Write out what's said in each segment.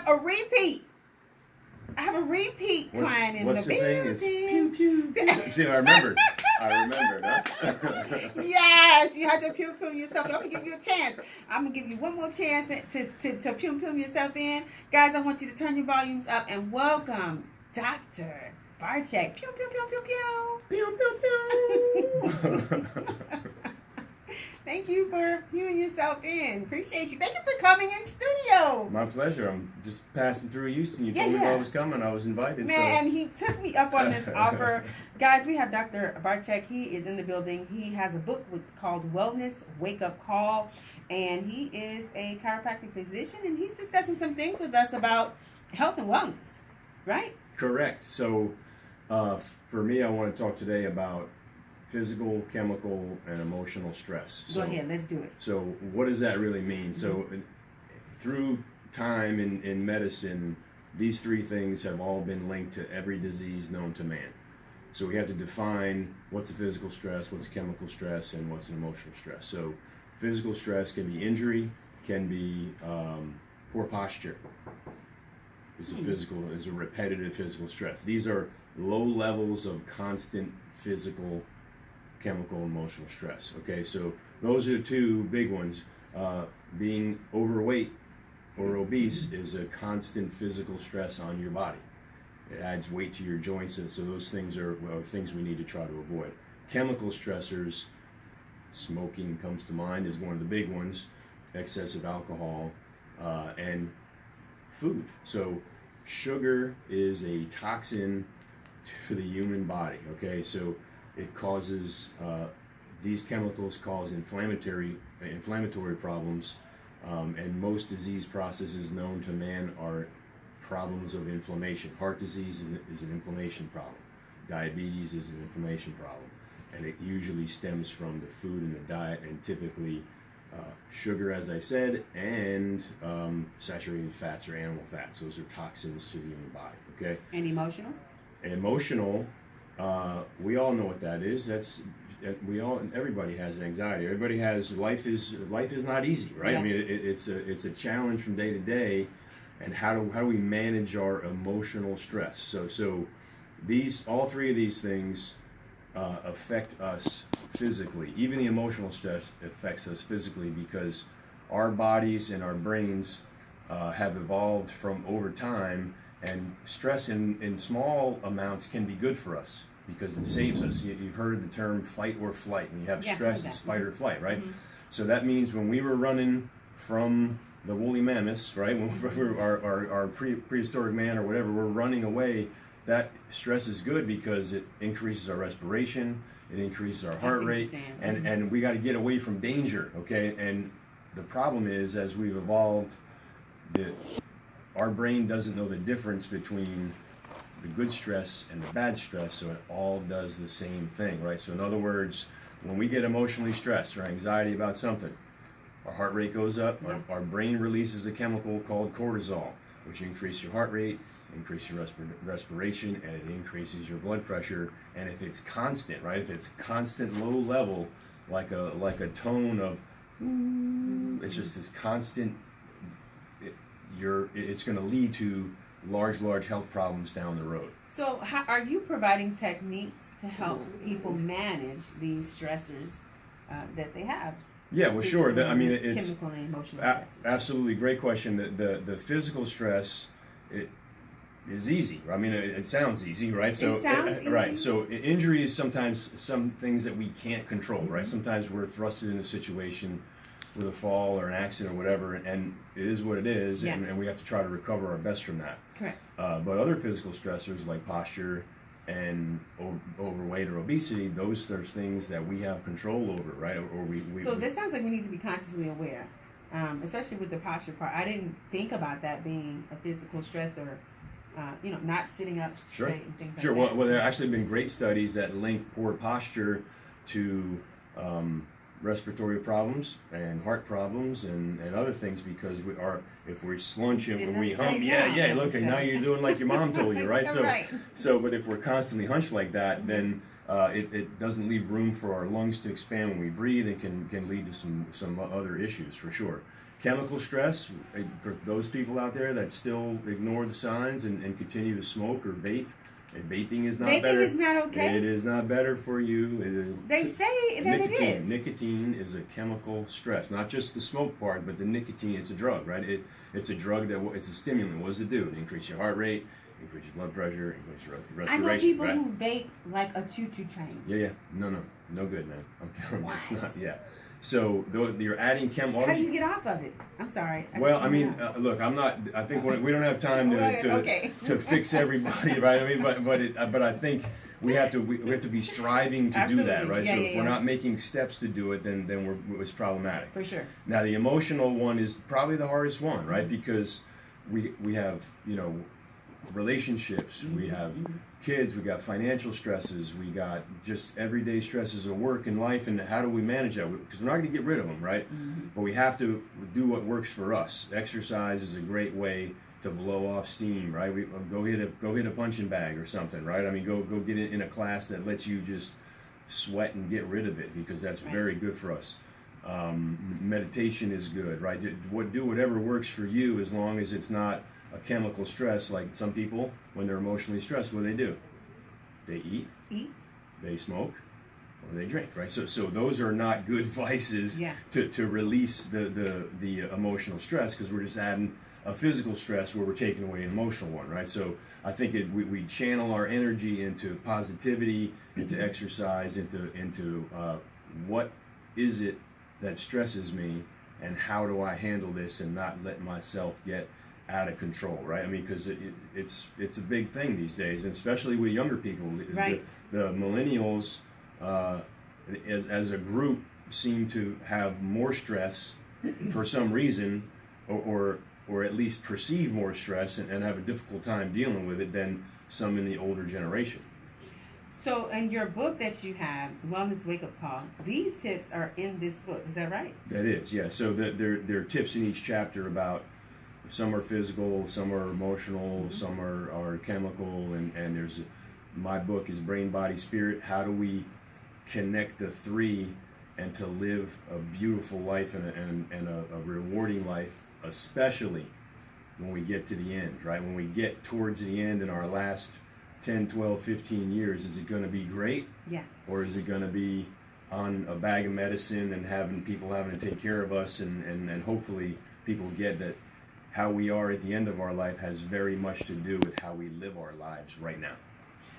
a repeat. I have a repeat client in the building. What's the thing? It's pew, pew. See, I remembered. Huh? Yes, you have to pew pew yourself. I'm gonna give you a chance. I'm gonna give you one more chance to pew pew yourself in, guys. I want you to turn your volumes up and welcome Dr. Barczyk. Pew pew pew pew pew. Pew pew pew. Thank you for viewing yourself in. Appreciate you. Thank you for coming in studio. My pleasure. I'm just passing through Houston. You told me I was coming. I was invited. Man, he took me up on this offer. Guys, we have Dr. Barczyk. He is in the building. He has a book called Wellness Wake Up Call. And he is a chiropractic physician. And he's discussing some things with us about health and wellness. Right? Correct. So, for me, I want to talk today about physical, chemical, and emotional stress. Go ahead, let's do it. So what does that really mean? So through time in medicine, these three things have all been linked to every disease known to man. So we have to define what's a physical stress, what's chemical stress, and what's an emotional stress. So physical stress can be injury, can be poor posture. Is a repetitive physical stress. These are low levels of constant physical, chemical, emotional stress. Okay, so those are the two big ones. Being overweight or obese is a constant physical stress on your body. It adds weight to your joints, and so those things are things we need to try to avoid. Chemical stressors, smoking comes to mind, is one of the big ones. Excessive alcohol and food. So sugar is a toxin to the human body. Okay, so it causes these chemicals cause inflammatory problems, and most disease processes known to man are problems of inflammation. Heart disease is an inflammation problem. Diabetes is an inflammation problem, and it usually stems from the food and the diet, and typically sugar, as I said, and saturated fats or animal fats. Those are toxins to the human body. Okay. And emotional? Emotional. We all know what that is. Everybody has anxiety. Everybody has life is not easy, right? Yeah. I mean, it's a challenge from day to day, and how do we manage our emotional stress? So all three of these things affect us physically. Even the emotional stress affects us physically because our bodies and our brains have evolved from over time. And stress in small amounts can be good for us because it saves us. You've heard the term fight or flight. When you have stress, it's fight or flight, right? Mm-hmm. So that means when we were running from the woolly mammoths, right? When we were our prehistoric man or whatever, we're running away. That stress is good because it increases our respiration, it increases our heart rate, and we got to get away from danger, okay? And the problem is, as we've evolved, our brain doesn't know the difference between the good stress and the bad stress, so it all does the same thing, right? So in other words, when we get emotionally stressed or anxiety about something, our heart rate goes up, our brain releases a chemical called cortisol, which increases your heart rate, increases your respiration, and it increases your blood pressure. And if it's constant, right? If it's constant low level, like a tone of, it's just this constant, it's going to lead to large health problems down the road. So how are you providing techniques to help people manage these stressors that they have? Yeah, well, sure. I mean, it's chemical and emotional stressors. Absolutely great question. The physical stress, it is easy. I mean, it sounds easy, right? So it sounds easy. Right. So injury is sometimes some things that we can't control, right? Sometimes we're thrusted in a situation with a fall or an accident or whatever, and it is what it is, and we have to try to recover our best from that. Correct. But other physical stressors like posture and overweight or obesity, those are things that we have control over, right? So this sounds like we need to be consciously aware, especially with the posture part. I didn't think about that being a physical stressor. Not sitting up straight and things like that. Well, there have actually been great studies that link poor posture to respiratory problems and heart problems and other things, because if we slunch and when we hump, look, and now you're doing like your mom told you, right? But if we're constantly hunched like that, then it doesn't leave room for our lungs to expand when we breathe, and can lead to some other issues for sure. chemical stress, for those people out there that still ignore the signs and continue to smoke or vape, and vaping is not better. Vaping is not okay. It is not better for you. They say that it is. Nicotine is a chemical stress, not just the smoke part, but the nicotine. It's a drug, right? It's a drug it's a stimulant. What does it do? It increases your heart rate, increase your blood pressure, increase your respiration. I know people right? who vape like a choo-choo train. Yeah. No good, man. I'm telling you, it's What? not. Yeah. So you're adding chemical. How do you get off of it? I'm sorry. Well, I mean, look, I'm not. I think we don't have time to fix everybody, right? I mean, but I think we have to be striving to do that, right? Yeah, so if we're not making steps to do it, then it's problematic. For sure. Now, the emotional one is probably the hardest one, right? Mm-hmm. Because we have relationships, we have kids, we got financial stresses, we got just everyday stresses of work and life, and how do we manage that? Because we're not going to get rid of them, right? Mm-hmm. But we have to do what works for us. Exercise is a great way to blow off steam, right? We go hit a punching bag or something, right? I mean, go get in a class that lets you just sweat and get rid of it, because that's very good for us. Meditation is good, right? Do whatever works for you, as long as it's not a chemical stress. Like some people, when they're emotionally stressed, what do? They eat, they smoke, or they drink, right? So those are not good vices to release the emotional stress, because we're just adding a physical stress where we're taking away an emotional one, right? So I think we channel our energy into positivity, into exercise, into what is it that stresses me, and how do I handle this and not let myself get out of control, right? I mean, because it's a big thing these days, and especially with younger people. Right. The millennials, as a group, seem to have more stress for some reason, or at least perceive more stress and have a difficult time dealing with it than some in the older generation. So, in your book that you have, The Wellness Wake Up Call, these tips are in this book. Is that right? That is, yeah. So there are tips in each chapter about. Some are physical, some are emotional, some are chemical, and there's my book is Brain, Body, Spirit. How do we connect the three and to live a beautiful life and a rewarding life, especially when we get to the end, right? When we get towards the end in our last 10, 12, 15 years, is it going to be great? Yeah. Or is it going to be on a bag of medicine and having to take care of us, and hopefully people get that how we are at the end of our life has very much to do with how we live our lives right now.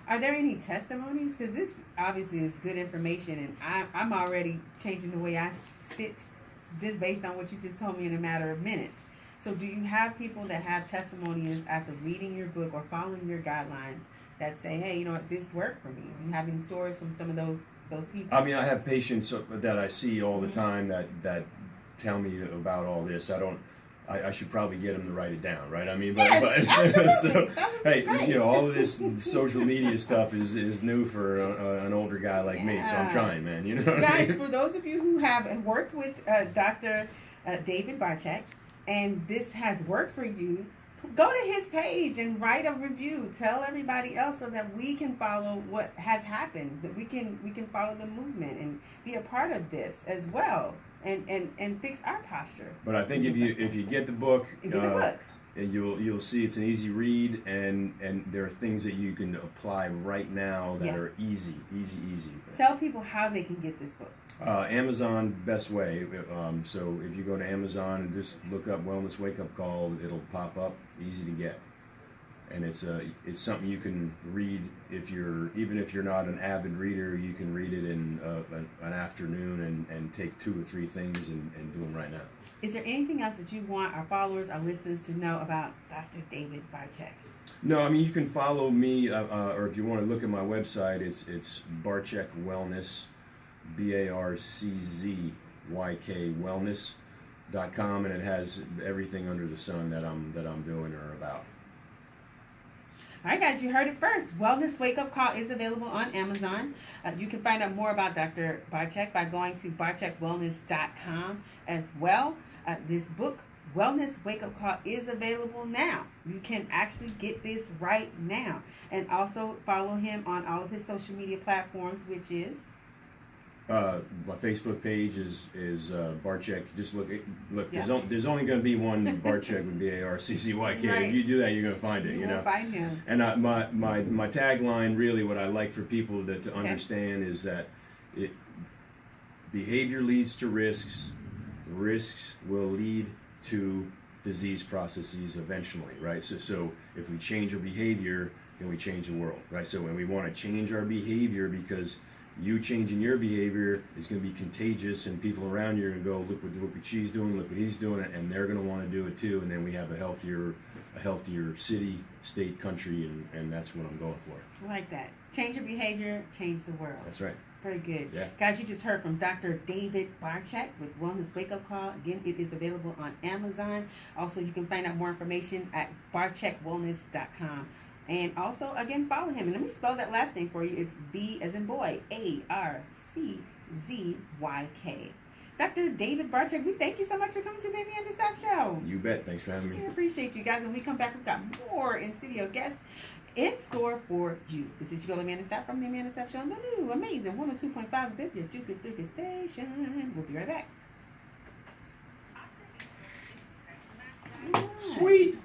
Are there any testimonies? Because this obviously is good information, and I'm already changing the way I sit just based on what you just told me in a matter of minutes. So do you have people that have testimonies after reading your book or following your guidelines that say, hey, this worked for me? Do you have any stories from some of those people? I mean, I have patients that I see all the time that tell me about all this. I should probably get them to write it down, right? I mean, absolutely. So hey, all of this social media stuff is new for an older guy like me, so I'm trying, man. Guys, for those of you who have worked with Dr. David Barczyk, and this has worked for you, go to his page and write a review. Tell everybody else so that we can follow what has happened, that we can follow the movement and be a part of this as well. And fix our posture. But I think if you get the book, and you'll see it's an easy read, and there are things that you can apply right now that are easy. Tell people how they can get this book. Amazon, best way. So if you go to Amazon and just look up Wellness Wake Up Call, it'll pop up, easy to get. And it's something you can read even if you're not an avid reader. You can read it in an afternoon and take 2 or 3 things and do them right now. Is there anything else that you want our followers, our listeners to know about Dr. David Barczyk? No, I mean, you can follow me, or if you want to look at my website, it's Barczyk Wellness, BARCZYK Wellness.com, and it has everything under the sun that I'm doing or about. All right, guys, you heard it first. Wellness Wake Up Call is available on Amazon. You can find out more about Dr. Barczyk by going to barczykwellness.com as well. This book, Wellness Wake Up Call, is available now. You can actually get this right now. And also follow him on all of his social media platforms, which is? My Facebook page is Barczyk. Just look. Yeah. There's only going to be one Barczyk with Barczyk. Right. If you do that, you're going to find it. You know. Find him. And my tagline, really, what I like for people to understand is that behavior leads to risks. Risks will lead to disease processes eventually, right? So if we change our behavior, then we change the world, right? So when we want to change our behavior, because you changing your behavior is going to be contagious, and people around you are going to go, look what she's doing, look what he's doing, and they're going to want to do it too. And then we have a healthier city, state, country, and that's what I'm going for. I like that. Change your behavior, change the world. That's right. Very good. Yeah. Guys, you just heard from Dr. David Barczyk with Wellness Wake Up Call. Again, it is available on Amazon. Also, you can find out more information at barczykwellness.com. And also, again, follow him. And let me spell that last name for you. It's B as in boy, Arczyzyk. Dr. David Barczyk, we thank you so much for coming to the Me and the Sapp Show. You bet. Thanks for having me. We appreciate you guys. When we come back, we've got more in-studio guests in store for you. This is your girl, Amanda Sapp from the Amanda Sapp Show on the new, amazing 102.5 your Duke station. We'll be right back. Sweet.